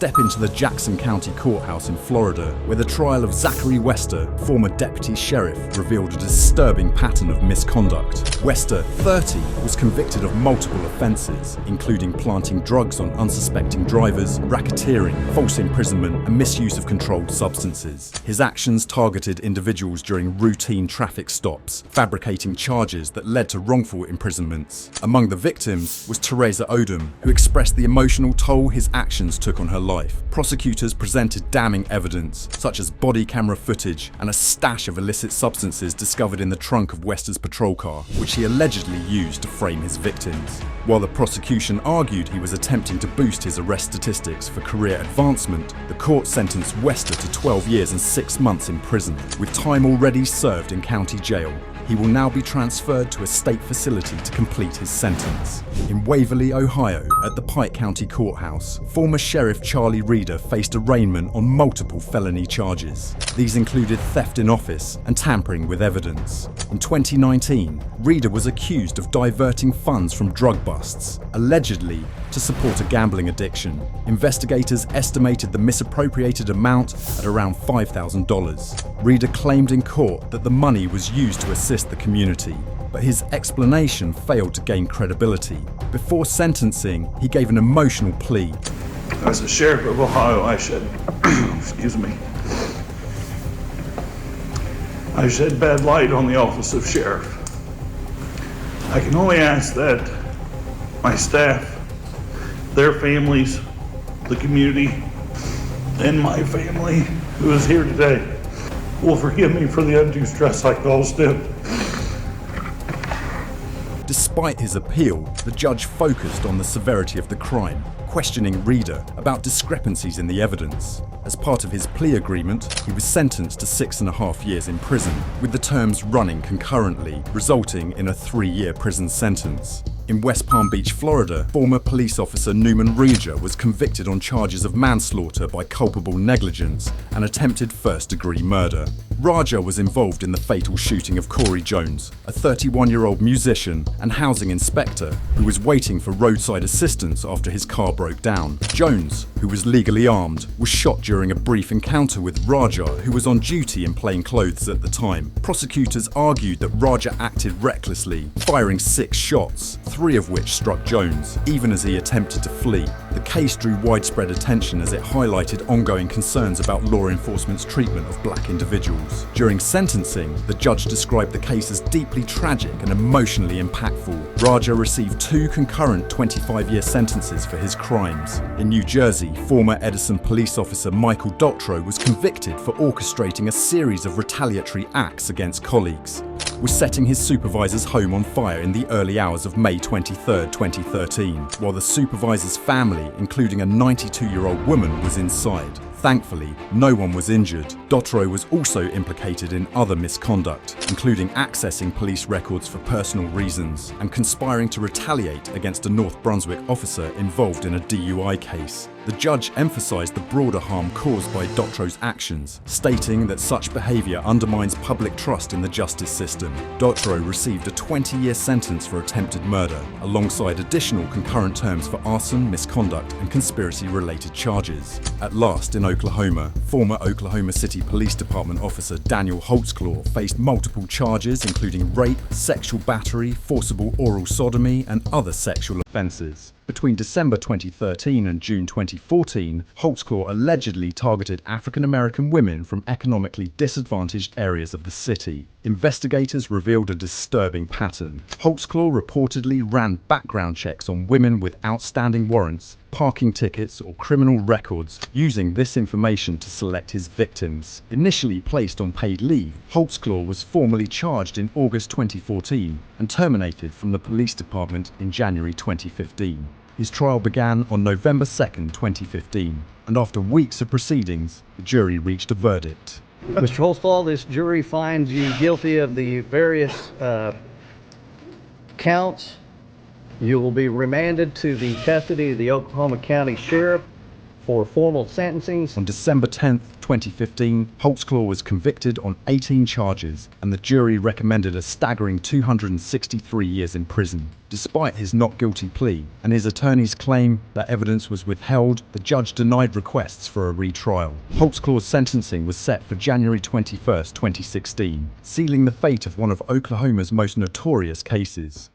step into the Jackson County Courthouse in Florida, where the trial of Zachary Wester, former deputy sheriff, revealed a disturbing pattern of misconduct. Wester, 30, was convicted of multiple offences, including planting drugs on unsuspecting drivers, racketeering, false imprisonment, and misuse of controlled substances. His actions targeted individuals during routine traffic stops, fabricating charges that led to wrongful imprisonments. Among the victims was Teresa Odom, who expressed the emotional toll his actions took on her life. Prosecutors presented damning evidence, such as body camera footage and a stash of illicit substances discovered in the trunk of Wester's patrol car, which he allegedly used to frame his victims. While the prosecution argued he was attempting to boost his arrest statistics for career advancement, the court sentenced Wester to 12 years and 6 months in prison, with time already served in county jail. He will now be transferred to a state facility to complete his sentence. In Waverly, Ohio, at the Pike County Courthouse, former Sheriff Charlie Reita faced arraignment on multiple felony charges. These included theft in office and tampering with evidence. In 2019, Reita was accused of diverting funds from drug busts, allegedly to support a gambling addiction. Investigators estimated the misappropriated amount at around $5,000. Reita claimed in court that the money was used to assist the community, but his explanation failed to gain credibility. Before sentencing, he gave an emotional plea. As a sheriff of Ohio, I shed, I shed bad light on the office of sheriff. I can only ask that my staff, their families, the community, and my family who is here today will forgive me for the undue stress I caused them. Despite his appeal, the judge focused on the severity of the crime, questioning Reita about discrepancies in the evidence. As part of his plea agreement, he was sentenced to 6.5 years in prison, with the terms running concurrently, resulting in a 3-year prison sentence. In West Palm Beach, Florida, former police officer Newman was convicted on charges of manslaughter by culpable negligence and attempted first-degree murder. Raja was involved in the fatal shooting of Corey Jones, a 31-year-old musician and housing inspector who was waiting for roadside assistance after his car broke down. Jones, who was legally armed, was shot during a brief encounter with Raja, who was on duty in plain clothes at the time. Prosecutors argued that Raja acted recklessly, firing 6 shots, 3 of which struck Jones, even as he attempted to flee. The case drew widespread attention as it highlighted ongoing concerns about law enforcement's treatment of black individuals. During sentencing, the judge described the case as deeply tragic and emotionally impactful. Raja received 2 concurrent 25-year sentences for his crimes. In New Jersey, former Edison police officer Michael Dotro was convicted for orchestrating a series of retaliatory acts against colleagues, was setting his supervisor's home on fire in the early hours of May 23, 2013, while the supervisor's family, including a 92-year-old woman, was inside. Thankfully, no one was injured. Dotro was also implicated in other misconduct, including accessing police records for personal reasons and conspiring to retaliate against a North Brunswick officer involved in a DUI case. The judge emphasized the broader harm caused by Dotro's actions, stating that such behavior undermines public trust in the justice system. Dotro received a 20-year sentence for attempted murder, alongside additional concurrent terms for arson, misconduct, and conspiracy-related charges. At last, in Oklahoma, former Oklahoma City Police Department officer Daniel Holtzclaw faced multiple charges including rape, sexual battery, forcible oral sodomy, and other sexual offenses. Between December 2013 and June 2014, Holtzclaw allegedly targeted African-American women from economically disadvantaged areas of the city. Investigators revealed a disturbing pattern. Holtzclaw reportedly ran background checks on women with outstanding warrants, parking tickets, or criminal records, using this information to select his victims. Initially placed on paid leave, Holtzclaw was formally charged in August 2014 and terminated from the police department in January 2015. His trial began on November 2, 2015, and after weeks of proceedings, the jury reached a verdict. Mr. Holtzclaw, this jury finds you guilty of the various counts. You will be remanded to the custody of the Oklahoma County Sheriff for formal sentencings. On December 10, 2015, Holtzclaw was convicted on 18 charges, and the jury recommended a staggering 263 years in prison. Despite his not guilty plea and his attorney's claim that evidence was withheld, the judge denied requests for a retrial. Holtzclaw's sentencing was set for January 21, 2016, sealing the fate of one of Oklahoma's most notorious cases.